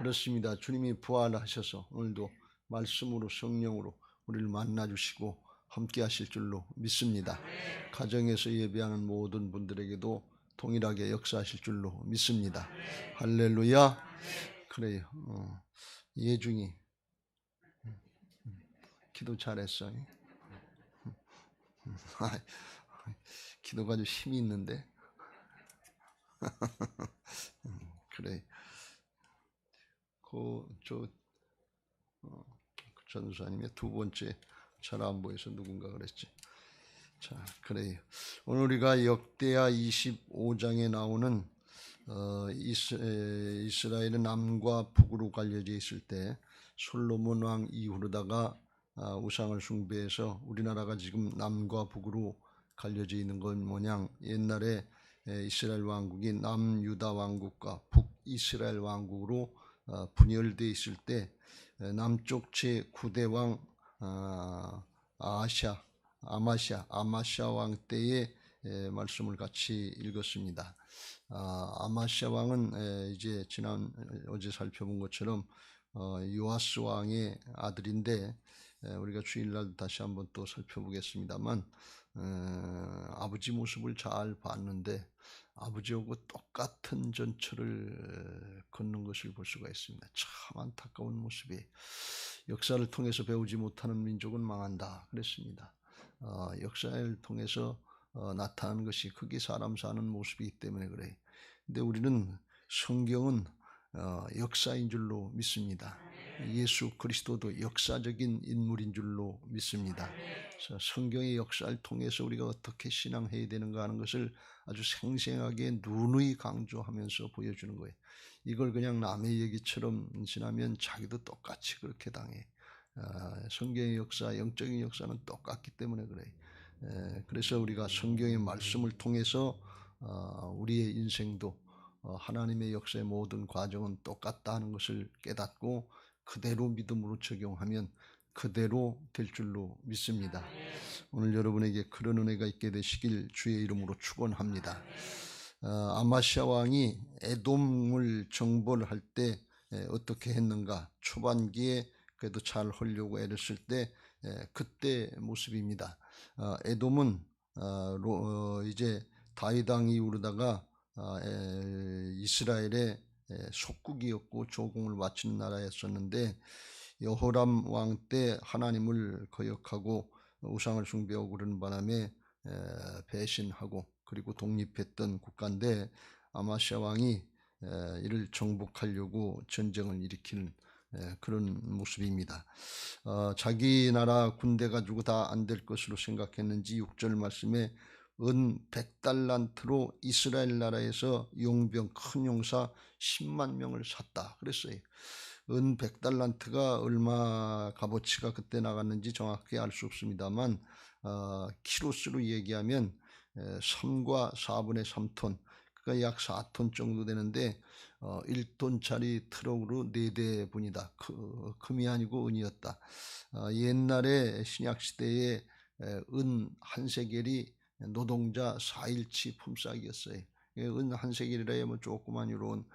그렇습니다. 주님이 부활하셔서 오늘도 말씀으로 성령으로 우리를 만나주시고 함께 하실 줄로 믿습니다. 가정에서 예배하는 모든 분들에게도 동일하게 역사하실 줄로 믿습니다. 할렐루야. 그래요. 예중이 기도 잘했어. 기도가 좀 힘이 있는데. 그래. 전수사님의 두 번째 잘 안 보여서 누군가 그랬지. 자, 그래요. 오늘 우리가 역대하 25장에 나오는 이스라엘은 남과 북으로 갈려져 있을 때 솔로몬 왕 이후로다가 우상을 숭배해서 우리나라가 지금 남과 북으로 갈려져 있는 건 뭐냐, 옛날에 이스라엘 왕국이 남유다 왕국과 북이스라엘 왕국으로 분열되어 있을 때 남쪽 제9대 왕 아마샤 왕 때의 말씀을 같이 읽었습니다. 아마샤 왕은 이제 어제 살펴본 것처럼 요아스 왕의 아들인데, 우리가 주일날 다시 한번 또 살펴보겠습니다만, 아버지 모습을 잘 봤는데 아버지하고 똑같은 전철을 걷는 것을 볼 수가 있습니다. 참 안타까운 모습이, 역사를 통해서 배우지 못하는 민족은 망한다 그랬습니다. 역사를 통해서 나타나는 것이 그게 사람 사는 모습이기 때문에 그래. 근데 우리는 성경은 역사인 줄로 믿습니다. 예수 그리스도도 역사적인 인물인 줄로 믿습니다. 그래서 성경의 역사를 통해서 우리가 어떻게 신앙해야 되는가 하는 것을 아주 생생하게 누누이 강조하면서 보여주는 거예요. 이걸 그냥 남의 얘기처럼 지나면 자기도 똑같이 그렇게 당해. 성경의 역사, 영적인 역사는 똑같기 때문에 그래. 그래서 우리가 성경의 말씀을 통해서 우리의 인생도 하나님의 역사의 모든 과정은 똑같다 하는 것을 깨닫고 그대로 믿음으로 적용하면 그대로 될 줄로 믿습니다. 오늘 여러분에게 그런 은혜가 있게 되시길 주의 이름으로 축원합니다. 아마시아 왕이 에돔을 정벌할 때 어떻게 했는가, 초반기에 그래도 잘 하려고 애를 쓸 때 그때 모습입니다. 에돔은 이제 다윗 왕이 이루다가 이스라엘의 속국이었고 조공을 바치는 나라였었는데, 여호람 왕 때 하나님을 거역하고 우상을 숭배하고 그러는 바람에 배신하고 그리고 독립했던 국가인데, 아마시아 왕이 이를 정복하려고 전쟁을 일으키는 그런 모습입니다. 자기 나라 군대 가지고 다 안 될 것으로 생각했는지 6절 말씀에 은 100달란트로 이스라엘 나라에서 용병 큰 용사 10만 명을 샀다 그랬어요. 은 100달란트가 얼마 값어치가 그때 나갔는지 정확히 알 수 없습니다만 키로수로 얘기하면 3과 4분의 3톤, 그러니까 약 4톤 정도 되는데 1톤짜리 트럭으로 4대분이다. 금이 아니고 은이었다. 옛날에 신약시대에 은 한 세겔이 노동자 4일치 품삯이었어요. 은 한 세겔이라 하면 조그만 이런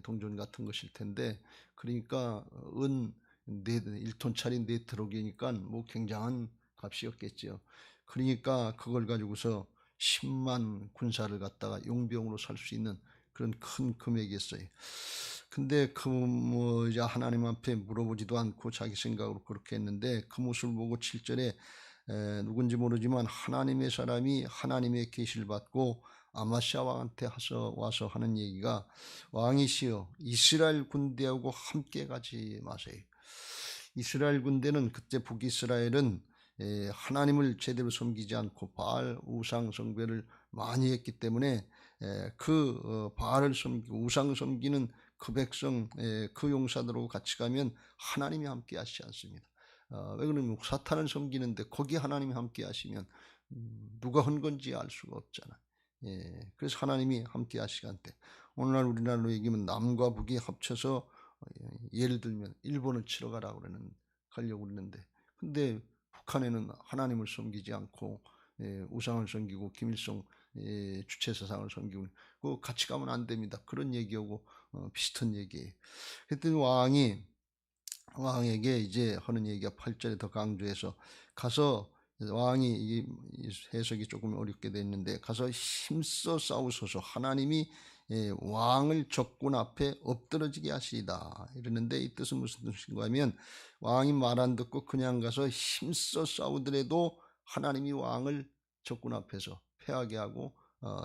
동전 같은 것일 텐데, 그러니까 은 1톤짜리 4트럭이니까 뭐 굉장한 값이었겠죠. 그러니까 그걸 가지고서 10만 군사를 갖다가 용병으로 살 수 있는 그런 큰 금액이었어요. 근데 이제 하나님 앞에 물어보지도 않고 자기 생각으로 그렇게 했는데, 그 모습을 보고 7절에 누군지 모르지만 하나님의 사람이 하나님의 계시를 받고 아마시아 왕한테 와서 하는 얘기가, 왕이시여 이스라엘 군대하고 함께 가지 마세요. 이스라엘 군대는 그때 북이스라엘은 하나님을 제대로 섬기지 않고 바알 우상 숭배를 많이 했기 때문에 바알을 섬기고 우상 섬기는 그 백성, 그 용사들하고 같이 가면 하나님이 함께 하시지 않습니다. 왜 그러냐면 사탄을 섬기는데 거기 하나님이 함께 하시면 누가 한 건지 알 수가 없잖아. 그래서 하나님이 함께 하시간대. 오늘날 우리나라로 얘기하면 남과 북이 합쳐서 예를 들면 일본을 치러 가려고 그러는데, 근데 북한에는 하나님을 섬기지 않고 우상을 섬기고 김일성 주체사상을 섬기고 같이 가면 안 됩니다. 그런 얘기하고 비슷한 얘기예요. 그랬더니 왕에게 이제 하는 얘기가 8절에 더 강조해서 가서 왕이 이 해석이 조금 어렵게 됐는데 가서 힘써 싸우소서 하나님이 왕을 적군 앞에 엎드러지게 하시리다 이러는데 이 뜻은 무슨 뜻인가 하면 왕이 말 안 듣고 그냥 가서 힘써 싸우더라도 하나님이 왕을 적군 앞에서 패하게 하고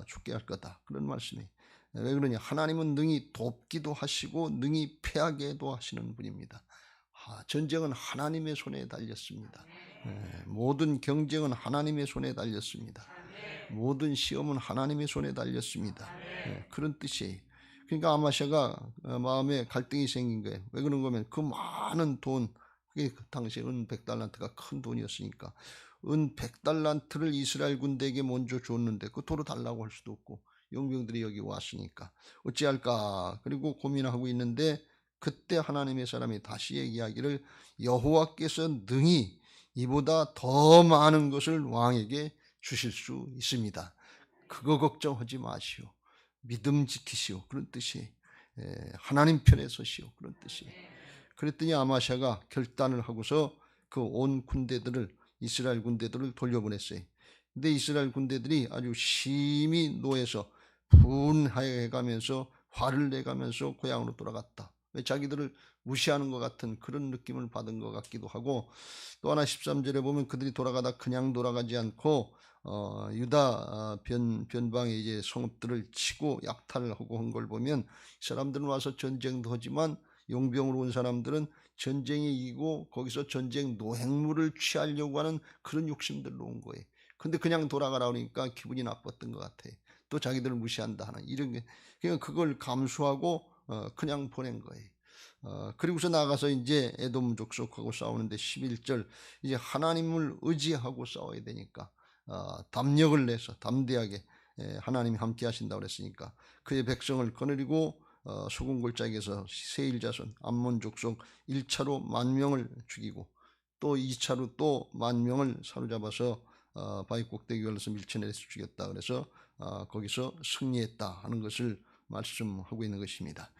죽게 할 거다 그런 말씀이. 왜 그러냐 하나님은 능히 돕기도 하시고 능히 패하게도 하시는 분입니다. 전쟁은 하나님의 손에 달렸습니다. 모든 경쟁은 하나님의 손에 달렸습니다. 모든 시험은 하나님의 손에 달렸습니다. 그런 뜻이에요. 그러니까 아마샤가 마음에 갈등이 생긴 거예요. 왜 그런 거면 그 많은 돈, 그게 그 당시에 은 100달란트가 큰 돈이었으니까 은 100달란트를 이스라엘 군대에게 먼저 줬는데 그 도로 달라고 할 수도 없고 용병들이 여기 왔으니까 어찌할까 그리고 고민하고 있는데 그때 하나님의 사람이 다시 얘기하기를 여호와께서 능히 이보다 더 많은 것을 왕에게 주실 수 있습니다. 그거 걱정하지 마시오. 믿음 지키시오. 그런 뜻이 하나님 편에 서시오. 그런 뜻이. 그랬더니 아마샤가 결단을 하고서 그 온 군대들을 이스라엘 군대들을 돌려보냈어요. 근데 이스라엘 군대들이 아주 심히 노해서 분해가면서 화를 내가면서 고향으로 돌아갔다. 왜 자기들을 무시하는 것 같은 그런 느낌을 받은 것 같기도 하고 또 하나 13절에 보면 그들이 돌아가다 그냥 돌아가지 않고 유다 변방의 이제 성읍들을 치고 약탈을 하고 한 걸 보면 이 사람들은 와서 전쟁도 하지만 용병으로 온 사람들은 전쟁에 이기고 거기서 전쟁 노획물을 취하려고 하는 그런 욕심들로 온 거예요. 근데 그냥 돌아가라 그러니까 기분이 나빴던 것 같아요. 또 자기들을 무시한다 하는 이런 게 그냥 그걸 감수하고 그냥 보낸 거예요. 그리고서 나가서 이제 에돔 족속하고 싸우는데 11절 이제 하나님을 의지하고 싸워야 되니까 담력을 내서 담대하게 하나님이 함께 하신다고 그랬으니까 그의 백성을 거느리고 소금 골짜기에서 세일 자손 암몬 족속 1차로 10,000명을 죽이고 또 2차로 또 10,000명을 사로잡아서 바위 꼭대기 올라서 밀쳐내서 죽였다. 그래서 거기서 승리했다 하는 것을 말씀하고 있는 것입니다.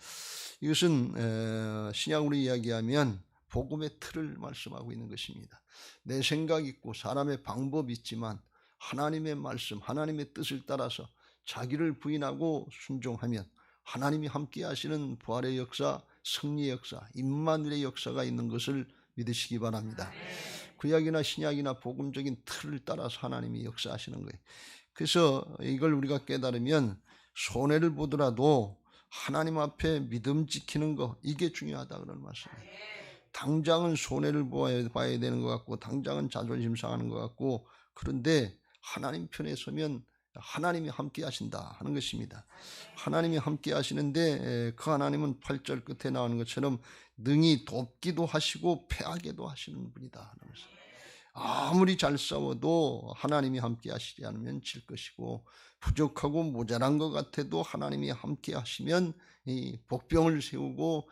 이것은 신약으로 이야기하면 복음의 틀을 말씀하고 있는 것입니다. 내 생각 있고 사람의 방법이 있지만 하나님의 말씀, 하나님의 뜻을 따라서 자기를 부인하고 순종하면 하나님이 함께 하시는 부활의 역사, 승리의 역사, 임마누엘의 역사가 있는 것을 믿으시기 바랍니다. 구약이나 신약이나 복음적인 틀을 따라서 하나님이 역사하시는 거예요. 그래서 이걸 우리가 깨달으면 손해를 보더라도 하나님 앞에 믿음 지키는 거 이게 중요하다 그런 말씀이에요. 당장은 손해를 봐야 되는 것 같고 당장은 자존심 상하는 것 같고 그런데 하나님 편에 서면 하나님이 함께 하신다 하는 것입니다. 하나님이 함께 하시는데 그 하나님은 8절 끝에 나오는 것처럼 능히 돕기도 하시고 패하게도 하시는 분이다 하는 것입니다. 아무리 잘 싸워도 하나님이 함께 하시지 않으면 질 것이고 부족하고 모자란 것 같아도 하나님이 함께 하시면 이 복병을 세우고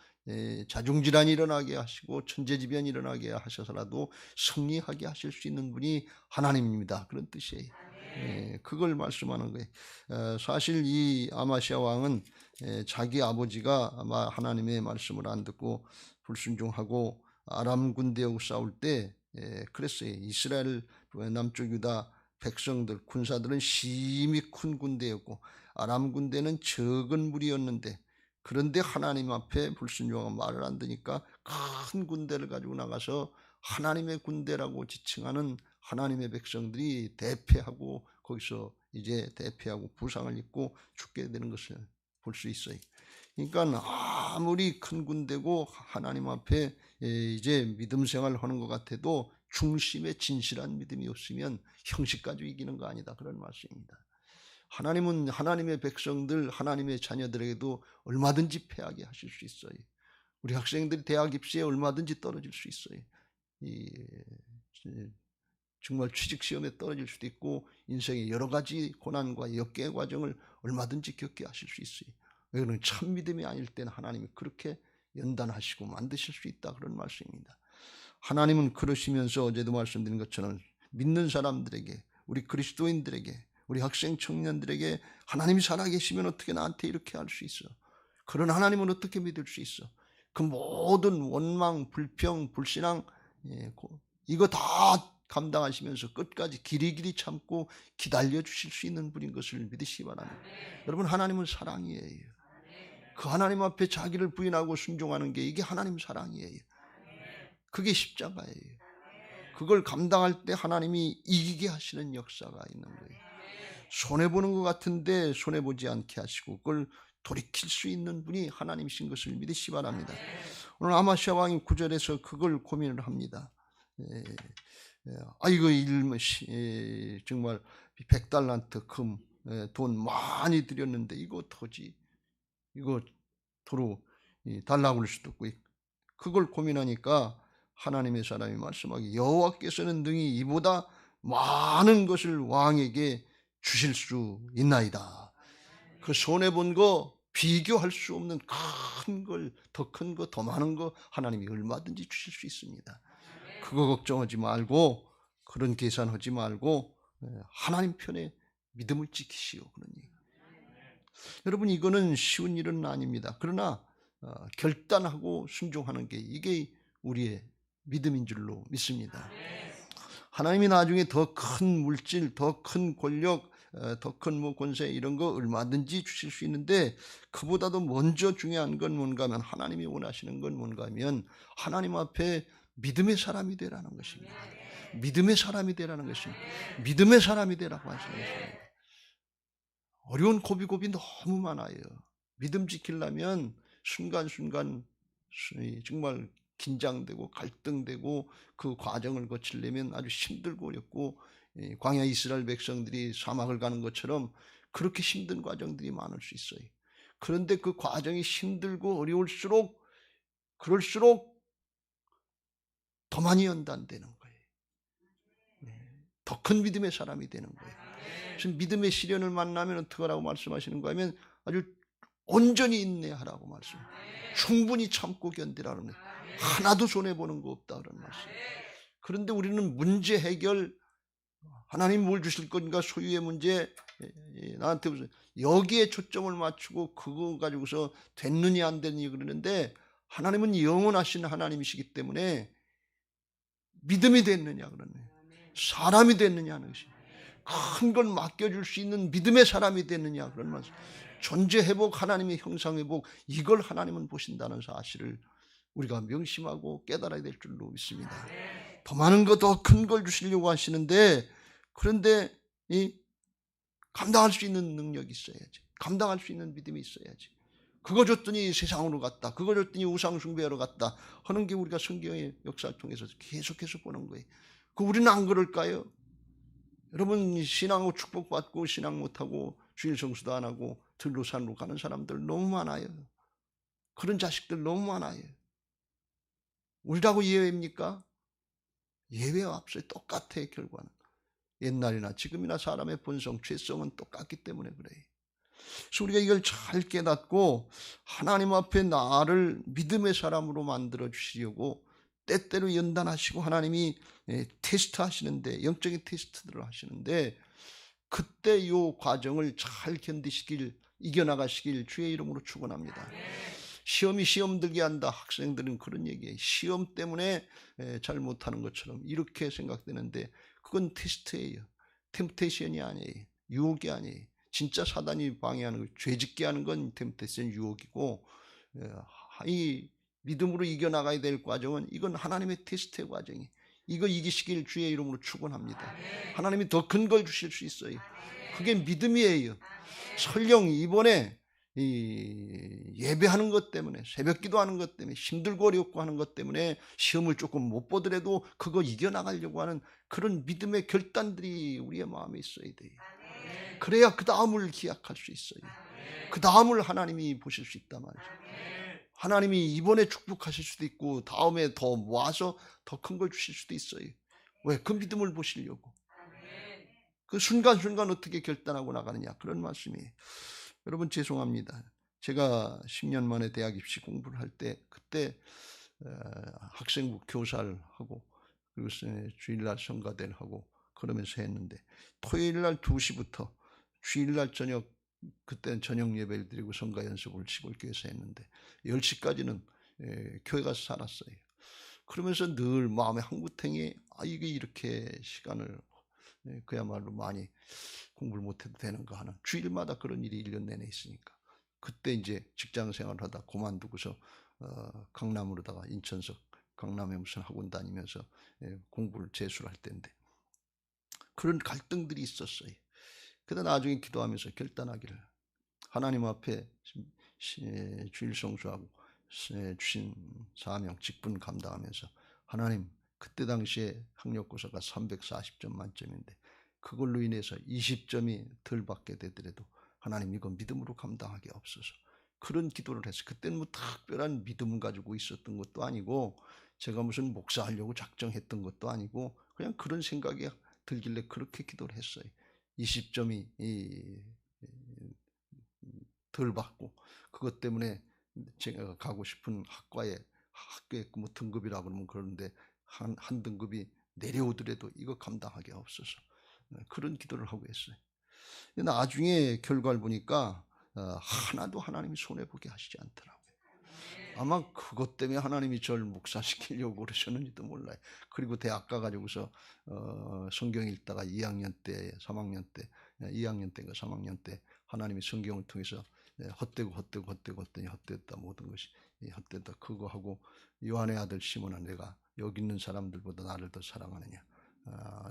자중질환이 일어나게 하시고 천재지변이 일어나게 하셔서라도 승리하게 하실 수 있는 분이 하나님입니다. 그런 뜻이에요. 그걸 말씀하는 거예요. 사실 이 아마시아 왕은 자기 아버지가 아마 하나님의 말씀을 안 듣고 불순종하고 아람 군대하고 싸울 때 그랬어요. 이스라엘 남쪽 유다 백성들 군사들은 심히 큰 군대였고 아람 군대는 적은 무리였는데 그런데 하나님 앞에 불순종하고 말을 안 듣니까 큰 군대를 가지고 나가서 하나님의 군대라고 지칭하는 하나님의 백성들이 대패하고 거기서 이제 대패하고 부상을 입고 죽게 되는 것을 볼 수 있어요. 그러니까 아무리 큰 군대고 하나님 앞에 이제 믿음 생활을 하는 것 같아도 중심에 진실한 믿음이 없으면 형식 가지고 이기는 거 아니다 그런 말씀입니다. 하나님은 하나님의 백성들 하나님의 자녀들에게도 얼마든지 패하게 하실 수 있어요. 우리 학생들이 대학 입시에 얼마든지 떨어질 수 있어요. 정말 취직시험에 떨어질 수도 있고 인생의 여러 가지 고난과 역계 과정을 얼마든지 겪게 하실 수 있어요. 왜 그러면 참 믿음이 아닐 때는 하나님이 그렇게 연단하시고 만드실 수 있다 그런 말씀입니다. 하나님은 그러시면서 어제도 말씀드린 것처럼 믿는 사람들에게 우리 그리스도인들에게 우리 학생 청년들에게 하나님이 살아계시면 어떻게 나한테 이렇게 할 수 있어? 그런 하나님은 어떻게 믿을 수 있어? 그 모든 원망, 불평, 불신앙, 이거 다 감당하시면서 끝까지 길이길이 참고 기다려 주실 수 있는 분인 것을 믿으시기 바랍니다. 여러분, 하나님은 사랑이에요. 그 하나님 앞에 자기를 부인하고 순종하는 게 이게 하나님 사랑이에요. 그게 십자가예요. 그걸 감당할 때 하나님이 이기게 하시는 역사가 있는 거예요. 손해보는 것 같은데 손해보지 않게 하시고 그걸 돌이킬 수 있는 분이 하나님이신 것을 믿으시기 바랍니다. 오늘 아마시아 왕이 9절에서 그걸 고민을 합니다. 이거 정말 100달란트 금, 돈 많이 들였는데 이거 어떡하지? 이거 도로 달라고 그럴 수도 없고, 그걸 고민하니까 하나님의 사람이 말씀하기, 여호와께서는 능히 이보다 많은 것을 왕에게 주실 수 있나이다. 그 손해본 거 비교할 수 없는 큰 걸, 더 큰 거, 더 많은 거 하나님이 얼마든지 주실 수 있습니다. 그거 걱정하지 말고, 그런 계산하지 말고 하나님 편에 믿음을 지키시오. 그런 얘기. 여러분, 이거는 쉬운 일은 아닙니다. 그러나 결단하고 순종하는 게 이게 우리의 믿음인 줄로 믿습니다. 하나님이 나중에 더 큰 물질, 더 큰 권력, 더 큰 권세 이런 거 얼마든지 주실 수 있는데, 그보다도 먼저 중요한 건 뭔가 하면, 하나님이 원하시는 건 뭔가 하면 하나님 앞에 믿음의 사람이 되라는 것입니다. 믿음의 사람이 되라는 것입니다. 믿음의 사람이 되라고 하시는 것입니다. 어려운 고비고비 너무 많아요. 믿음 지키려면 순간순간 정말 긴장되고 갈등되고, 그 과정을 거치려면 아주 힘들고 어렵고, 광야 이스라엘 백성들이 사막을 가는 것처럼 그렇게 힘든 과정들이 많을 수 있어요. 그런데 그 과정이 힘들고 어려울수록 그럴수록 더 많이 연단되는 거예요. 더 큰 믿음의 사람이 되는 거예요. 지금 믿음의 시련을 만나면 어떻게 하라고 말씀하시는 거 하면, 아주 온전히 인내하라고 말씀. 충분히 참고 견디라는, 하나도 손해보는 거 없다 그런 말씀. 그런데 우리는 문제 해결, 하나님 뭘 주실 건가, 소유의 문제, 나한테 무슨, 여기에 초점을 맞추고 그거 가지고서 됐느냐 안 됐느냐 그러는데, 하나님은 영원하신 하나님이시기 때문에 믿음이 됐느냐 그러네. 사람이 됐느냐 하는 것이, 큰 걸 맡겨줄 수 있는 믿음의 사람이 됐느냐 그런 말씀. 존재 회복, 하나님의 형상 회복, 이걸 하나님은 보신다는 사실을 우리가 명심하고 깨달아야 될 줄로 믿습니다. 더 많은 거, 더 큰 걸 주시려고 하시는데, 그런데 감당할 수 있는 능력이 있어야지. 감당할 수 있는 믿음이 있어야지. 그거 줬더니 세상으로 갔다, 그거 줬더니 우상 숭배하러 갔다 하는 게 우리가 성경의 역사를 통해서 계속해서 보는 거예요. 우리는 안 그럴까요? 여러분, 신앙으로 축복받고 신앙 못하고 주일 성수도 안 하고 들로 산으로 가는 사람들 너무 많아요. 그런 자식들 너무 많아요. 우리라고 예외입니까? 예외와 없어요. 똑같아요. 결과는 옛날이나 지금이나 사람의 본성, 죄성은 똑같기 때문에 그래요. 그래서 우리가 이걸 잘 깨닫고 하나님 앞에 나를 믿음의 사람으로 만들어 주시려고 때때로 연단하시고, 하나님이 테스트 하시는데, 영적인 테스트들을 하시는데, 그때 이 과정을 잘 견디시길, 이겨나가시길 주의 이름으로 축원합니다. 시험이 시험 들게 한다. 학생들은 그런 얘기예요. 시험 때문에 잘 못하는 것처럼 이렇게 생각되는데, 그건 테스트예요. 템테이션이 아니에요. 유혹이 아니에요. 진짜 사단이 방해하는 거, 죄짓게 하는 건 템테이션, 유혹이고, 이 믿음으로 이겨나가야 될 과정은, 이건 하나님의 테스트의 과정이. 이거 이기시길 주의 이름으로 축원합니다. 하나님이 더 큰 걸 주실 수 있어요. 그게 믿음이에요. 설령 이번에 예배하는 것 때문에, 새벽 기도하는 것 때문에, 힘들고 어렵고 하는 것 때문에 시험을 조금 못 보더라도 그거 이겨나가려고 하는 그런 믿음의 결단들이 우리의 마음에 있어야 돼요. 그래야 그 다음을 기약할 수 있어요. 그 다음을 하나님이 보실 수 있단 말이죠. 하나님이 이번에 축복하실 수도 있고 다음에 더 모아서 더 큰 걸 주실 수도 있어요. 왜? 그 믿음을 보시려고. 그 순간순간 어떻게 결단하고 나가느냐, 그런 말씀이에요. 여러분, 죄송합니다. 제가 10년 만에 대학 입시 공부를 할 때, 그때 학생부 교사를 하고, 그리고 주일날 성가대를 하고 그러면서 했는데, 토요일날 2시부터 주일날 저녁 그때는 저녁 예배를 드리고 성가 연습을 시골교회에서 했는데 10시까지는 교회 가서 살았어요. 그러면서 늘 마음의 한구탱이 이게 이렇게 시간을 그야말로 많이 공부를 못해도 되는가 하는, 주일마다 그런 일이 1년 내내 있으니까. 그때 이제 직장 생활을 하다 그만두고서 강남으로다가 인천서 강남에 무슨 학원 다니면서 공부를 재수를 할 때인데 그런 갈등들이 있었어요. 그러다 나중에 기도하면서 결단하기를, 하나님 앞에 주일 성수하고 주신 사명 직분 감당하면서, 하나님, 그때 당시에 학력고사가 340점 만점인데 그걸로 인해서 20점이 덜 받게 되더라도 하나님 이거 믿음으로 감당하게 없어서, 그런 기도를 했어요. 그때는 뭐 특별한 믿음 가지고 있었던 것도 아니고 제가 무슨 목사하려고 작정했던 것도 아니고 그냥 그런 생각이 들길래 그렇게 기도를 했어요. 20점이 덜 받고 그것 때문에 제가 가고 싶은 학교의 뭐 등급이라고 그러면 그러는데 한 등급이 내려오더라도 이거 감당하기 없어서 그런 기도를 하고 있어요. 나중에 결과를 보니까 하나도 하나님이 손해보게 하시지 않더라고요. 아마 그것 때문에 하나님이 저를 목사시키려고 그러셨는지도 몰라요. 그리고 대학 가가지고서 성경 읽다가 2학년 때, 3학년 때, 2학년 때인가 3학년 때 하나님이 성경을 통해서 헛되고 했더니 헛되었다, 모든 것이 헛되다. 그거 하고 요한의 아들 시몬아, 내가 여기 있는 사람들보다 나를 더 사랑하느냐,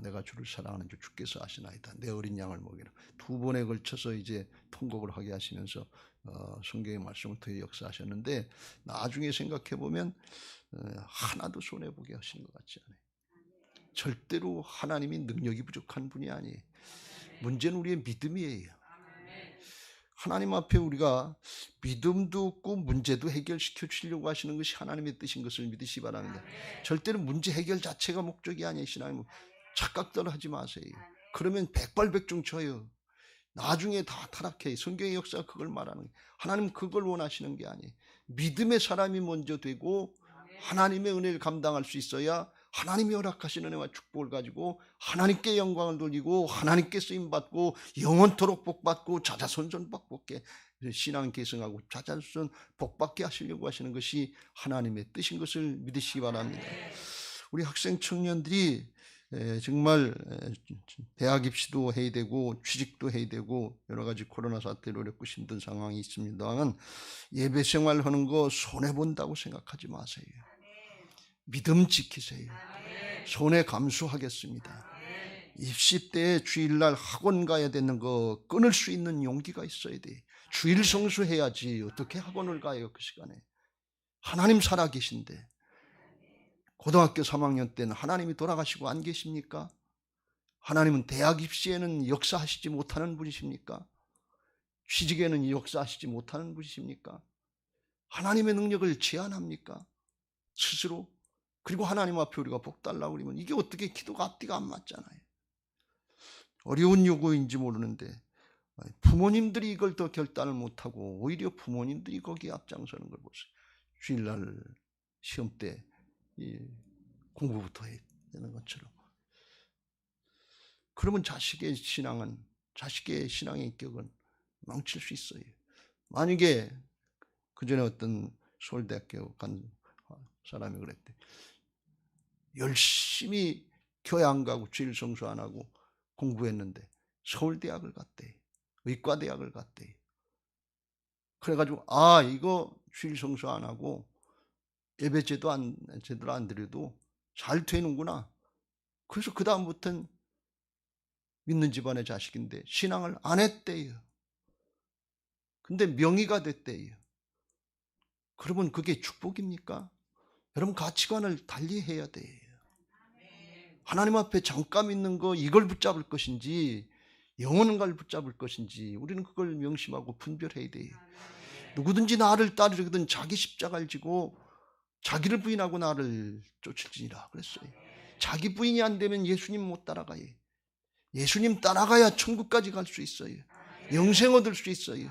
내가 주를 사랑하는 줄 주께서 아시나이다. 내 어린 양을 먹이라. 2번에 걸쳐서 이제 통곡을 하게 하시면서 성경의 말씀을 통해 역사하셨는데, 나중에 생각해 보면 하나도 손해 보게 하시는 것 같지 않아요. 절대로 하나님이 능력이 부족한 분이 아니에요. 문제는 우리의 믿음이에요. 하나님 앞에 우리가 믿음도 없고 문제도 해결시켜 주시려고 하시는 것이 하나님의 뜻인 것을 믿으시기 바랍니다. 절대로 문제 해결 자체가 목적이 아니시나요? 착각들 하지 마세요. 그러면 백발백중 쳐요. 나중에 다 타락해. 성경의 역사가 그걸 말하는 거예요. 하나님 그걸 원하시는 게 아니에요. 믿음의 사람이 먼저 되고 하나님의 은혜를 감당할 수 있어야 하나님이 허락하신 은혜와 축복을 가지고 하나님께 영광을 돌리고 하나님께 쓰임받고 영원토록 복받고 자자손손 복받게, 신앙 계승하고 자자손손 복받게 하시려고 하시는 것이 하나님의 뜻인 것을 믿으시기 바랍니다. 우리 학생 청년들이 정말 대학 입시도 해야 되고 취직도 해야 되고 여러 가지 코로나 사태로 어렵고 힘든 상황이 있습니다만 예배 생활하는 거 손해본다고 생각하지 마세요. 믿음 지키세요. 손해 감수하겠습니다. 입시 때 주일날 학원 가야 되는 거 끊을 수 있는 용기가 있어야 돼. 주일 성수해야지 어떻게 학원을 가요? 그 시간에 하나님 살아계신데. 고등학교 3학년 때는 하나님이 돌아가시고 안 계십니까? 하나님은 대학 입시에는 역사하시지 못하는 분이십니까? 취직에는 역사하시지 못하는 분이십니까? 하나님의 능력을 제한합니까? 스스로? 그리고 하나님 앞에 우리가 복 달라고 그러면 이게 어떻게 기도가 앞뒤가 안 맞잖아요. 어려운 요구인지 모르는데 부모님들이 이걸 더 결단을 못하고 오히려 부모님들이 거기에 앞장서는 걸 보세요. 주일날 시험 때 공부부터 해야 되는 것처럼. 그러면 자식의 신앙의 인격은 망칠 수 있어요. 만약에 그전에 어떤 서울대학교 간 사람이 그랬대. 열심히 교회 안 가고 주일 성수 안 하고 공부했는데 서울대학을 갔대. 의과대학을 갔대. 그래가지고 이거 주일 성수 안 하고 예배 제대로 안 드려도 잘 되는구나. 그래서 그 다음부터는 믿는 집안의 자식인데 신앙을 안 했대요. 근데 명의가 됐대요. 그러면 그게 축복입니까? 여러분, 가치관을 달리해야 돼요. 하나님 앞에 잠깐 믿는 거 이걸 붙잡을 것인지 영원한걸 붙잡을 것인지 우리는 그걸 명심하고 분별해야 돼요. 누구든지 나를 따르거든 자기 십자가를 지고 자기를 부인하고 나를 쫓을지니라 그랬어요. 자기 부인이 안 되면 예수님 못 따라가요. 예수님 따라가야 천국까지 갈 수 있어요. 영생 얻을 수 있어요.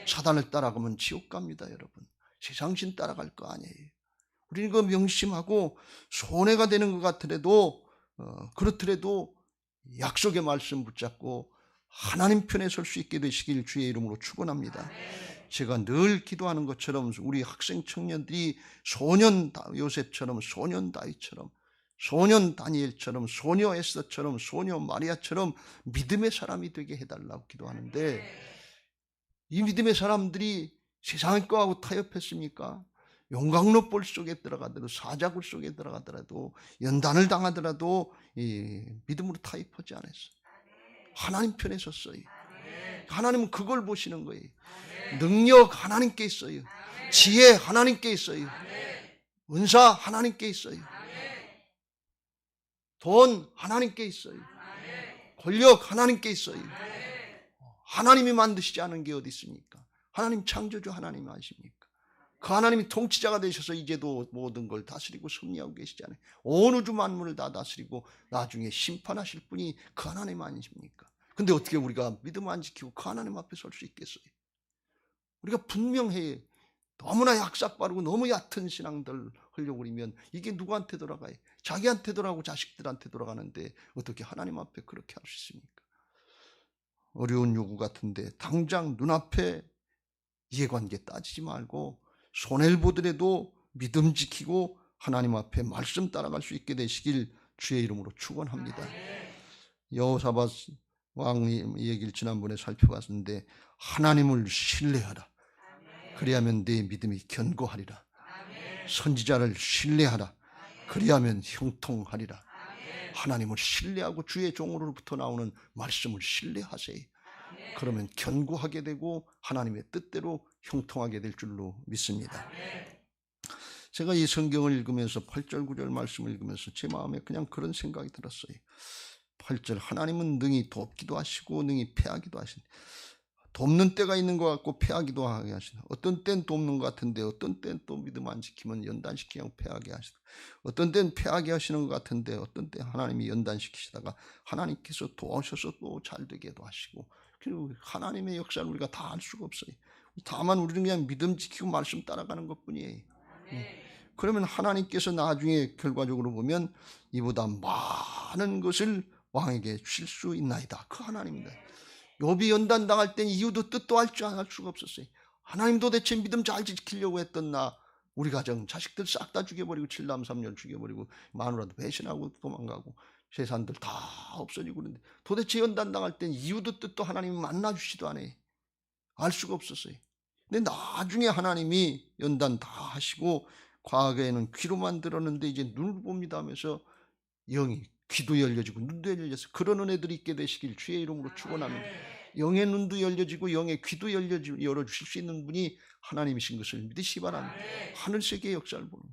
사단을 따라가면 지옥 갑니다, 여러분. 세상신 따라갈 거 아니에요. 우리는 그 명심하고 손해가 되는 것 같더라도 그렇더라도 약속의 말씀 붙잡고 하나님 편에 설 수 있게 되시길 주의 이름으로 축원합니다. 제가 늘 기도하는 것처럼 우리 학생 청년들이 소년 요셉처럼, 소년 다윗처럼, 소년 다니엘처럼, 소녀 에스더처럼, 소녀 마리아처럼 믿음의 사람이 되게 해달라고 기도하는데, 이 믿음의 사람들이 세상의 거하고 타협했습니까? 용광로불 속에 들어가더라도, 사자굴 속에 들어가더라도, 연단을 당하더라도 이 믿음으로 타협하지 않았어요. 하나님 편에 섰어요. 하나님은 그걸 보시는 거예요. 능력 하나님께 있어요. 지혜 하나님께 있어요. 은사 하나님께 있어요. 돈 하나님께 있어요. 권력 하나님께 있어요. 하나님이 만드시지 않은 게 어디 있습니까? 하나님 창조주 하나님 아십니까? 그 하나님이 통치자가 되셔서 이제도 모든 걸 다스리고 섭리하고 계시지 않아요? 온 우주 만물을 다 다스리고 나중에 심판하실 분이 그 하나님 아니십니까? 근데 어떻게 우리가 믿음 안 지키고 그 하나님 앞에 설 수 있겠어요? 우리가 분명히 너무나 약삭빠르고 너무 얕은 신앙들 하려고 그러면 이게 누구한테 돌아가요? 자기한테 돌아가고 자식들한테 돌아가는데 어떻게 하나님 앞에 그렇게 할 수 있습니까? 어려운 요구 같은데 당장 눈앞에 이해관계 따지지 말고 손해를 보더라도 믿음 지키고 하나님 앞에 말씀 따라갈 수 있게 되시길 주의 이름으로 축원합니다. 여호사밧 왕의 얘기를 지난번에 살펴봤는데 하나님을 신뢰하라. 그리하면 네 믿음이 견고하리라. 선지자를 신뢰하라. 그리하면 형통하리라. 하나님을 신뢰하고 주의 종으로부터 나오는 말씀을 신뢰하세요. 그러면 견고하게 되고 하나님의 뜻대로 형통하게 될 줄로 믿습니다. 제가 이 성경을 읽으면서 8절 9절 말씀을 읽으면서 제 마음에 그냥 그런 생각이 들었어요. 8절 하나님은 능히 돕기도 하시고 능히 패하기도 하시네. 돕는 때가 있는 것 같고 패하기도 하게 하시다. 어떤 때는 돕는 것 같은데 어떤 때는 또 믿음 안 지키면 연단시키고 패하게 하시다. 어떤 때는 패하게 하시는 것 같은데 어떤 때 하나님이 연단시키시다가 하나님께서 도와주셔서 또 잘되게도 하시고, 그리고 하나님의 역사를 우리가 다 알 수가 없어요. 다만 우리는 그냥 믿음 지키고 말씀 따라가는 것뿐이에요. 그러면 하나님께서 나중에 결과적으로 보면 이보다 많은 것을 왕에게 주실 수 있나이다. 그 하나님입니다. 욥이 연단당할 땐 이유도 뜻도 알 수가 없었어요. 하나님 도대체 믿음 잘 지키려고 했던 나, 우리 가정 자식들 싹 다 죽여버리고 7남 3녀 죽여버리고 마누라도 배신하고 도망가고 재산들 다 없어지고, 그런데 도대체 연단당할 땐 이유도 뜻도 하나님이 만나주시도 않아요. 알 수가 없었어요. 근데 나중에 하나님이 연단 다 하시고 과거에는 귀로만 들었는데 이제 눈을 봅니다 하면서 영이 귀도 열려지고 눈도 열려서 그런 은혜들이 있게 되시길 주의 이름으로 축원합니다. 영의 눈도 열려지고 영의 귀도 열어주실 수 있는 분이 하나님이신 것을 믿으시기 바랍니다. 하늘세계의 역사를 보는,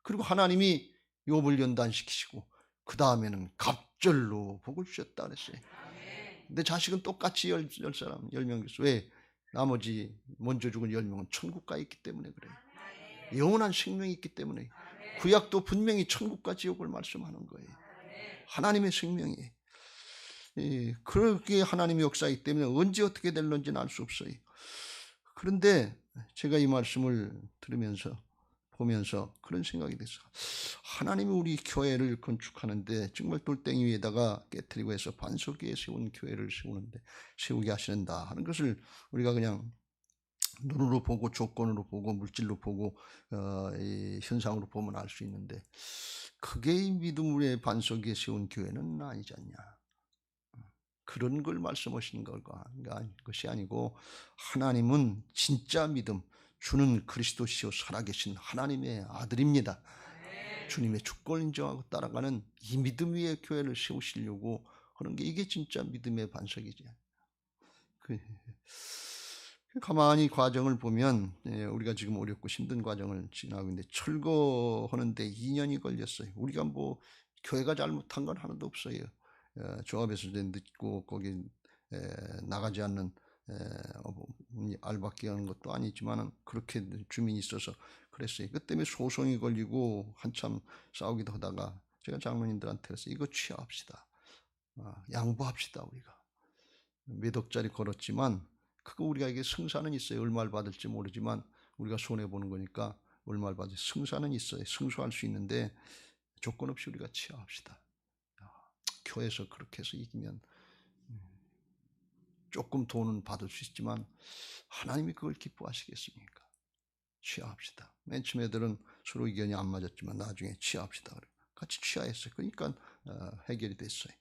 그리고 하나님이 욥을 연단시키시고 그 다음에는 갑절로 복을 주셨다 그랬어요. 근데 자식은 똑같이 10명 줬어. 왜? 나머지 먼저 죽은 10명은 천국 가 있기 때문에 그래요. 영원한 생명이 있기 때문에. 구약도 분명히 천국과 지옥을 말씀하는 거예요. 하나님의 생명이. 그렇게 하나님의 역사이기 때문에 언제 어떻게 될런지는 알 수 없어요. 그런데 제가 이 말씀을 들으면서 보면서 그런 생각이 됐어요. 하나님이 우리 교회를 건축하는데 정말 돌덩이 위에다가 깨트리고 해서 반석 위에 세운 교회를 세우게 하시는다 하는 것을 우리가 그냥 눈으로 보고 조건으로 보고 물질로 보고 이 현상으로 보면 알 수 있는데, 그게 이 믿음의 반석 위에 세운 교회는 아니지 않냐. 그런 걸 말씀하시는 것이 아니고, 하나님은 진짜 믿음, 주는 그리스도시요 살아계신 하나님의 아들입니다. 주님의 주권을 인정하고 따라가는 이 믿음 위에 교회를 세우시려고 하는 게 이게 진짜 믿음의 반석이지. 가만히 과정을 보면 우리가 지금 어렵고 힘든 과정을 지나고 있는데 철거하는데 2년이 걸렸어요. 우리가 뭐 교회가 잘못한 건 하나도 없어요. 조합에서 늦고 거기 나가지 않는 알바끼 하는 것도 아니지만 그렇게 주민이 있어서 그랬어요. 그 때문에 소송이 걸리고 한참 싸우기도 하다가 제가 장로님들한테 그래서 이거 취합시다. 양보합시다. 우리가 몇 억짜리 걸었지만 그거 우리가 이게 승산은 있어요. 얼마를 받을지 모르지만 우리가 손해보는 거니까 얼마를 받을 승산은 있어요. 승소할 수 있는데 조건 없이 우리가 취합시다. 교회에서 그렇게 해서 이기면 조금 돈은 받을 수 있지만 하나님이 그걸 기뻐하시겠습니까? 취하합시다. 맨 처음 애들은 서로 의견이 안 맞았지만 나중에 취하합시다. 같이 취하했어요. 그러니까 해결이 됐어요.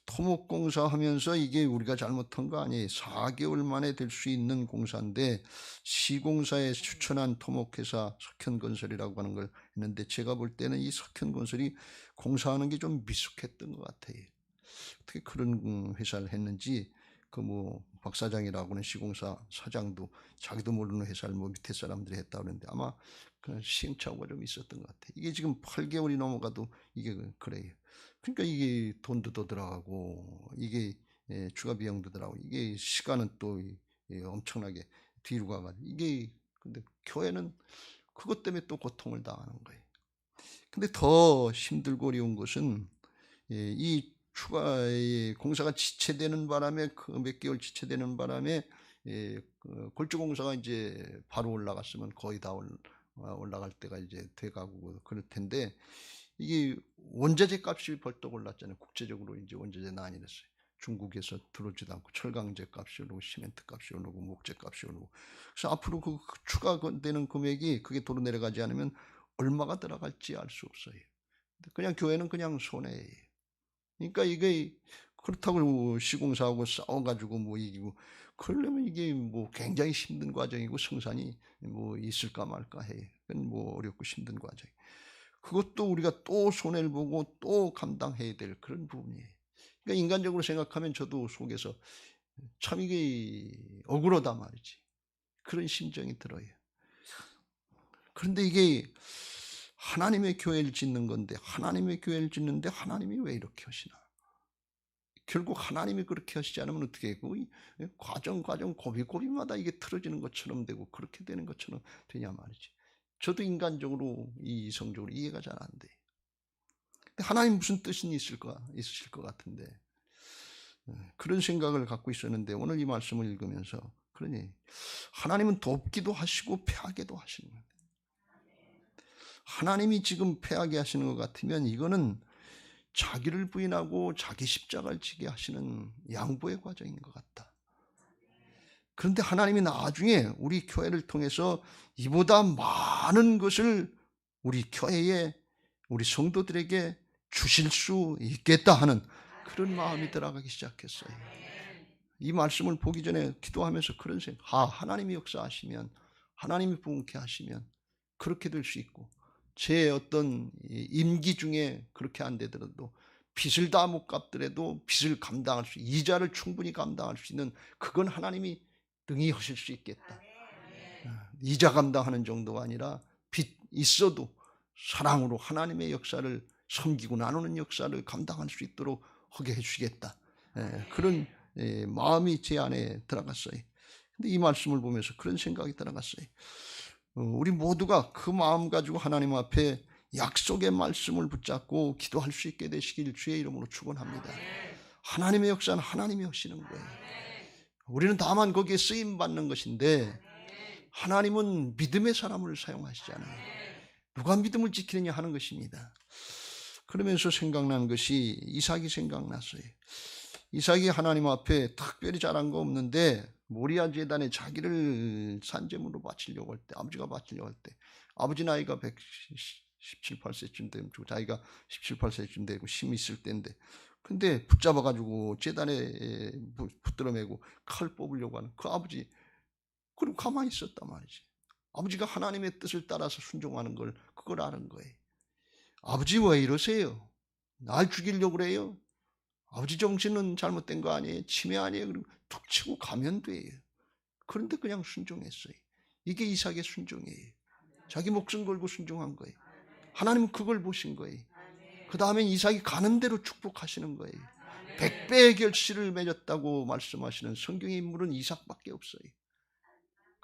토목공사 하면서 이게 우리가 잘못한 거 아니에요. 4개월 만에 될 수 있는 공사인데 시공사에 추천한 토목회사 석현건설이라고 하는 걸 했는데 제가 볼 때는 이 석현건설이 공사하는 게 좀 미숙했던 것 같아요. 어떻게 그런 회사를 했는지 그 뭐 박사장이라고는 시공사 사장도 자기도 모르는 회사를 뭐 밑에 사람들이 했다 그러는데 아마 그 시행착오가 좀 있었던 것 같아요. 이게 지금 8개월이 넘어가도 이게 그래요. 그러니까 이게 돈도 더 들어가고 이게 추가 비용도 들어가고 이게 시간은 또 엄청나게 뒤로 가가지고 이게 근데 교회는 그것 때문에 또 고통을 당하는 거예요. 근데 더 힘들고 어려운 것은 이 추가의 공사가 지체되는 바람에 그 몇 개월 지체되는 바람에 그 골조공사가 이제 바로 올라갔으면 거의 다 올라갈 때가 이제 돼가고 그럴 텐데 이게 원자재 값이 벌떡 올랐잖아요. 국제적으로 이제 원자재 난이 됐어요. 중국에서 들어오지도 않고 철강제 값이 오르고 시멘트 값이 오르고 목재 값이 오르고 그래서 앞으로 그 추가되는 금액이 그게 도로 내려가지 않으면 얼마가 들어갈지 알 수 없어요. 그냥 교회는 그냥 손해예요. 그러니까 이게 그렇다고 시공사하고 싸워가지고 뭐 이기고 그러려면 이게 뭐 굉장히 힘든 과정이고 성산이 뭐 있을까 말까 해. 그건 뭐 어렵고 힘든 과정. 그것도 우리가 또 손해를 보고 또 감당해야 될 그런 부분이에요. 그러니까 인간적으로 생각하면 저도 속에서 참 이게 억울하다 말이지. 그런 심정이 들어요. 그런데 이게 하나님의 교회를 짓는 건데 하나님의 교회를 짓는데 하나님이 왜 이렇게 하시나? 결국 하나님이 그렇게 하시지 않으면 어떻게 해요? 과정 고비고비마다 이게 틀어지는 것처럼 되고 그렇게 되는 것처럼 되냐 말이지. 저도 인간적으로 이성적으로 이해가 잘 안 돼요. 하나님 무슨 뜻이 있으실 것 같은데 그런 생각을 갖고 있었는데 오늘 이 말씀을 읽으면서 그러니 하나님은 돕기도 하시고 패하게도 하시는 거예요. 하나님이 지금 패하게 하시는 것 같으면 이거는 자기를 부인하고 자기 십자가를 지게 하시는 양보의 과정인 것 같다. 그런데 하나님이 나중에 우리 교회를 통해서 이보다 많은 것을 우리 교회에 우리 성도들에게 주실 수 있겠다 하는 그런 마음이 들어가기 시작했어요. 이 말씀을 보기 전에 기도하면서 그런 생각, 하나님이 역사하시면 하나님이 부흥케 하시면 그렇게 될 수 있고 제 어떤 임기 중에 그렇게 안 되더라도 빚을 다 못 갚더라도 빚을 감당할 수 이자를 충분히 감당할 수 있는 그건 하나님이 능히 하실 수 있겠다. 이자 감당하는 정도가 아니라 빚 있어도 사랑으로 하나님의 역사를 섬기고 나누는 역사를 감당할 수 있도록 하게 해주시겠다. 그런 마음이 제 안에 들어갔어요. 근데 이 말씀을 보면서 그런 생각이 들어갔어요. 우리 모두가 그 마음 가지고 하나님 앞에 약속의 말씀을 붙잡고 기도할 수 있게 되시길 주의 이름으로 축원합니다. 하나님의 역사는 하나님이 하시는 거예요. 우리는 다만 거기에 쓰임 받는 것인데 하나님은 믿음의 사람을 사용하시잖아요. 누가 믿음을 지키느냐 하는 것입니다. 그러면서 생각난 것이 이삭이 생각났어요. 이삭이 하나님 앞에 특별히 잘한 거 없는데 모리아 제단에 자기를 산제물로 바치려고 할 때 아버지가 바치려고 할 때 아버지 나이가 117, 8세쯤 되면 자기가 17, 8세쯤 되고 힘이 있을 때인데 근데 붙잡아가지고 제단에 붙들어 매고 칼 뽑으려고 하는 그 아버지 그럼 가만히 있었단 말이지. 아버지가 하나님의 뜻을 따라서 순종하는 걸 그걸 아는 거예요. 아버지 왜 이러세요? 날 죽이려고 그래요? 아버지 정신은 잘못된 거 아니에요? 치매 아니에요? 그리고 툭 치고 가면 돼요. 그런데 그냥 순종했어요. 이게 이삭의 순종이에요. 자기 목숨 걸고 순종한 거예요. 하나님은 그걸 보신 거예요. 그 다음에 이삭이 가는 대로 축복하시는 거예요. 100배의 결실을 맺었다고 말씀하시는 성경의 인물은 이삭밖에 없어요.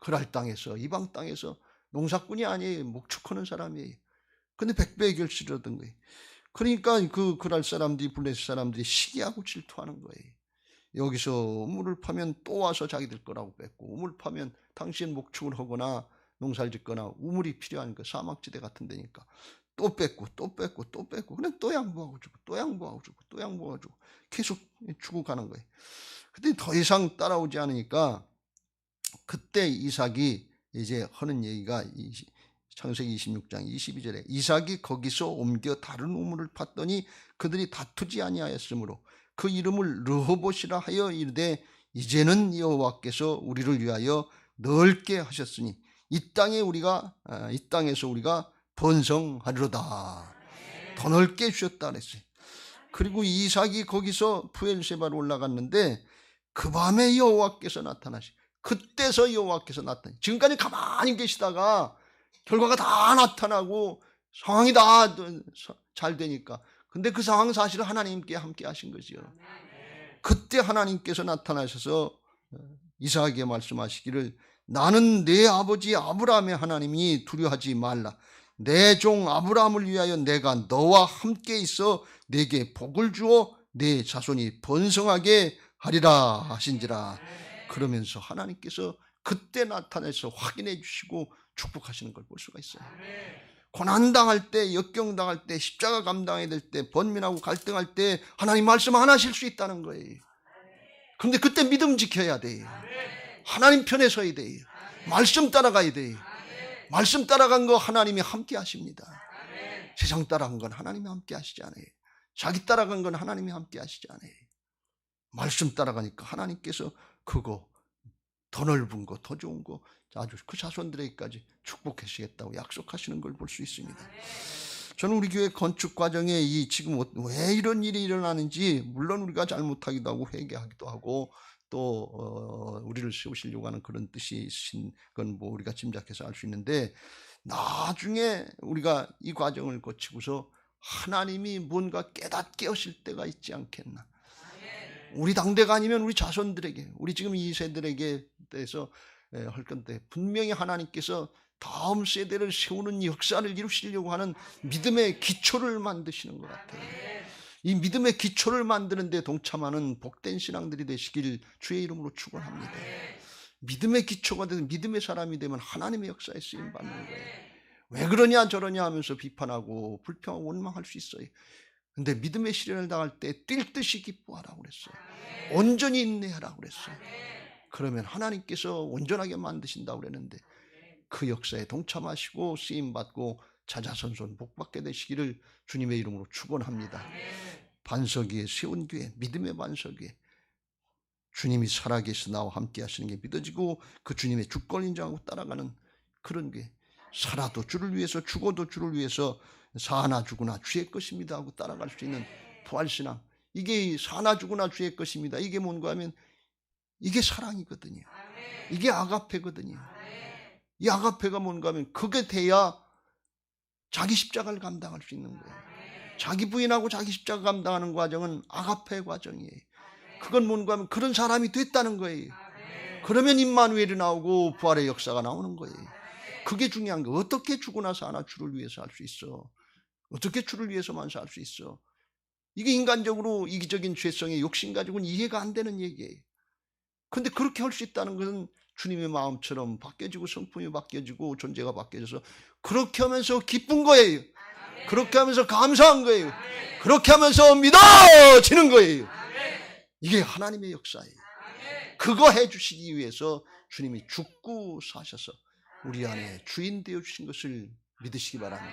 그랄 땅에서 이방 땅에서 농사꾼이 아니에요. 목축하는 사람이에요. 근데 100배의 결실을 얻은 거예요. 그러니까 그랄 사람들이 블레셋 사람들이 시기하고 질투하는 거예요. 여기서 우물을 파면 또 와서 자기들 거라고 뺏고 우물 파면 당신 목축을 하거나 농사를 짓거나 우물이 필요한 그 사막지대 같은 데니까 또 뺏고 또 뺏고 또 뺏고 그냥 또 양보하고 주고 또 양보하고 주고 또 양보하고 주고 계속 주고 가는 거예요. 근데 더 이상 따라오지 않으니까 그때 이삭이 이제 하는 얘기가 창세기 26장 22절에 이삭이 거기서 옮겨 다른 우물을 팠더니 그들이 다투지 아니하였으므로 그 이름을 르호봇이라 하여 이르되 이제는 여호와께서 우리를 위하여 넓게 하셨으니 이 땅에서 우리가 번성하리로다. 더 넓게 해주셨다 그랬어요. 그리고 이삭이 거기서 부엘세바로 올라갔는데 그 밤에 여호와께서 나타나시. 그때서 여호와께서 나타나. 지금까지 가만히 계시다가 결과가 다 나타나고 상황이 다 잘 되니까. 근데 그 상황 사실은 하나님께 함께 하신 거지요. 그때 하나님께서 나타나셔서 이삭에게 말씀하시기를 나는 내 아버지 아브라함의 하나님이 두려워하지 말라. 내 종 아브라함을 위하여 내가 너와 함께 있어 내게 복을 주어 내 자손이 번성하게 하리라 하신지라. 그러면서 하나님께서 그때 나타나서 확인해 주시고 축복하시는 걸 볼 수가 있어요. 고난당할 때, 역경당할 때, 십자가 감당해야 될 때, 번민하고 갈등할 때 하나님 말씀 안 하실 수 있다는 거예요. 그런데 그때 믿음 지켜야 돼요. 하나님 편에 서야 돼요. 말씀 따라가야 돼요. 말씀 따라간 거 하나님이 함께 하십니다. 세상 따라간 건 하나님이 함께 하시지 않아요. 자기 따라간 건 하나님이 함께 하시지 않아요. 말씀 따라가니까 하나님께서 그거 더 넓은 거, 더 좋은 거 아주 그 자손들에게까지 축복하시겠다고 약속하시는 걸 볼 수 있습니다. 저는 우리 교회 건축 과정에 지금 왜 이런 일이 일어나는지 물론 우리가 잘못하기도 하고 회개하기도 하고 또 우리를 세우시려고 하는 그런 뜻이 있으신 건 뭐 우리가 짐작해서 알 수 있는데 나중에 우리가 이 과정을 거치고서 하나님이 뭔가 깨닫게 하실 때가 있지 않겠나. 우리 당대가 아니면 우리 자손들에게 우리 지금 이 세대에게 대해서 할 건데 분명히 하나님께서 다음 세대를 세우는 역사를 이루시려고 하는 믿음의 기초를 만드시는 것 같아요. 이 믿음의 기초를 만드는 데 동참하는 복된 신앙들이 되시길 주의 이름으로 축원합니다. 믿음의 기초가 되는 믿음의 사람이 되면 하나님의 역사에 쓰임 받는 거예요. 왜 그러냐 저러냐 하면서 비판하고 불평하고 원망할 수 있어요. 근데 믿음의 시련을 당할 때 뛸 듯이 기뻐하라고 그랬어요. 온전히 인내하라고 그랬어요. 그러면 하나님께서 온전하게 만드신다고 그랬는데 그 역사에 동참하시고 쓰임받고 자자손손 복받게 되시기를 주님의 이름으로 축원합니다. 반석 위에 세운 교회, 믿음의 반석 위에 주님이 살아계셔 나와 함께 하시는 게 믿어지고 그 주님의 주권 인정하고 따라가는 그런 교회. 살아도 주를 위해서 죽어도 주를 위해서 사나 죽으나 주의 것입니다 하고 따라갈 수 있는 부활신앙. 이게 사나 죽으나 주의 것입니다. 이게 뭔가 하면 이게 사랑이거든요. 이게 아가페거든요. 이 아가페가 뭔가 하면 그게 돼야 자기 십자가를 감당할 수 있는 거예요. 자기 부인하고 자기 십자가 감당하는 과정은 아가페 과정이에요. 그건 뭔가 하면 그런 사람이 됐다는 거예요. 그러면 임마누엘이 나오고 부활의 역사가 나오는 거예요. 그게 중요한 거예요. 어떻게 죽고 나서 하나 주를 위해서 할 수 있어? 어떻게 주를 위해서만 살 수 있어? 이게 인간적으로 이기적인 죄성의 욕심 가지고는 이해가 안 되는 얘기예요. 근데 그렇게 할 수 있다는 것은 주님의 마음처럼 바뀌어지고 성품이 바뀌어지고 존재가 바뀌어져서 그렇게 하면서 기쁜 거예요. 그렇게 하면서 감사한 거예요. 그렇게 하면서 믿어지는 거예요. 이게 하나님의 역사예요. 그거 해주시기 위해서 주님이 죽고 사셔서 우리 안에 주인 되어주신 것을 믿으시기 바랍니다.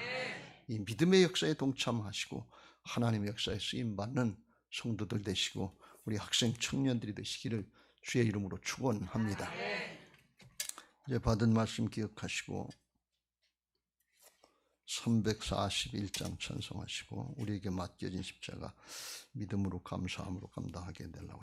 이 믿음의 역사에 동참하시고 하나님의 역사에 쓰임받는 성도들 되시고 우리 학생 청년들이 되시기를 주의 이름으로 축원합니다. 이제 받은 말씀 기억하시고 341장 찬송하시고 우리에게 맡겨진 십자가 믿음으로 감사함으로 감당하게 되려고